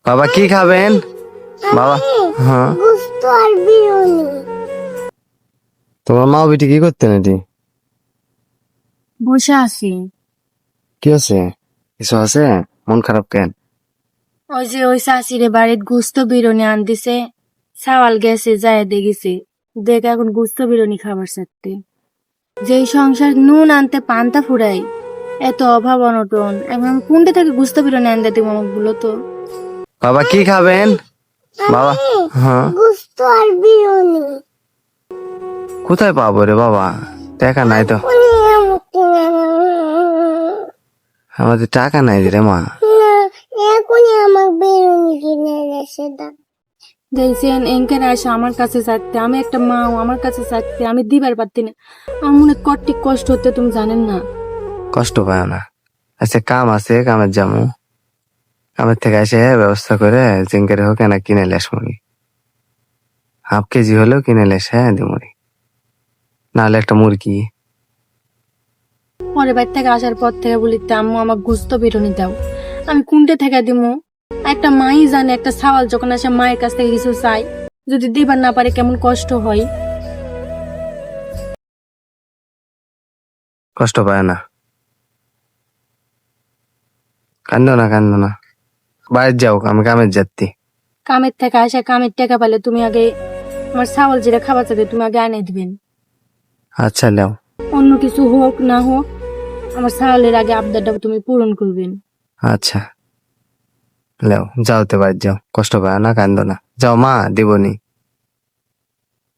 বাবা কি খাবেন? বাবা হ্যাঁ, গোস্ত আর বিরিয়ানি। তোমার মা বিটি কি করতেন এটি? বসে আছি। কি আছে? কিছু আছে? মন খারাপ কেন? ওই যে ওই শাশুড়ি বাড়ির গোস্ত বিরিয়ানি আনতেছে, সাওয়াল গেছে যায় দেখেছি, দেখ এখন গোস্ত বিরিয়ানি খাবার সাথে যেই সংসার নুন আনতে পান্তা ফুরাই, এত অভাব অনটন, এখন কোনটা থেকে গোস্ত বিরিয়ানি আনতে দিব আমাকে বলো তো? বাবা কি খাবেন? বাবা হ্যাঁ, গোস্ত আর বিরিয়ানি। কোথায় পাবো রে বাবা? টাকা নাই তো, আমাদের টাকা নাই রে মা। এখনই আমাকে বিরিয়ানি কিনে এসে দাও। দেখছেন এঙ্কের আসে আমার কাছে চাইতে, আমি একটা মা আমার কাছে চাইতে আমি দিবার পারতি না। আমার মনে কটি কষ্ট হতে তুমি জানেন না। কষ্ট পায় না। আচ্ছা কাম আছে, কামের যাবো, কামের থেকে এসে ব্যবস্থা করে জিঙ্কের হোক না কিনে লেস মুড়ি, হাফ কেজি হলেও কিনে লেস, হ্যাঁ দিমুড়ি, নাহলে একটা মুরগি। পরের বাড়ি থেকে আসার পর থেকে বলিতে আম্মু আমার গুস্ত বেরোনি দাও, আমি কোনটা থেকে দিমু? একটা মাই জানে একটা সাওয়াল যখন আসে মায়ের কাছ থেকে কিছু চাই, যদি দিবার না পারে কেমন কষ্ট হয়। কষ্ট পায় না, কান্দো না কান্দো না, বাইরে যাও, আমি কামের যাচ্ছি। কামের থেকে আসে কামের টাকা পেলে তুমি আগে আমার সাওয়াল যেটা খাবার চাইতে তুমি আগে আনে দিবেন। আচ্ছা লেও। অন্য কিছু হোক না হোক আমার সাওয়ালের আগে আবদারটা তুমি পূরণ করবেন। আচ্ছা লেও, যাও তে বাইরে যাও, কষ্ট পায় না, কান্দো না, যাও মা দিবনি।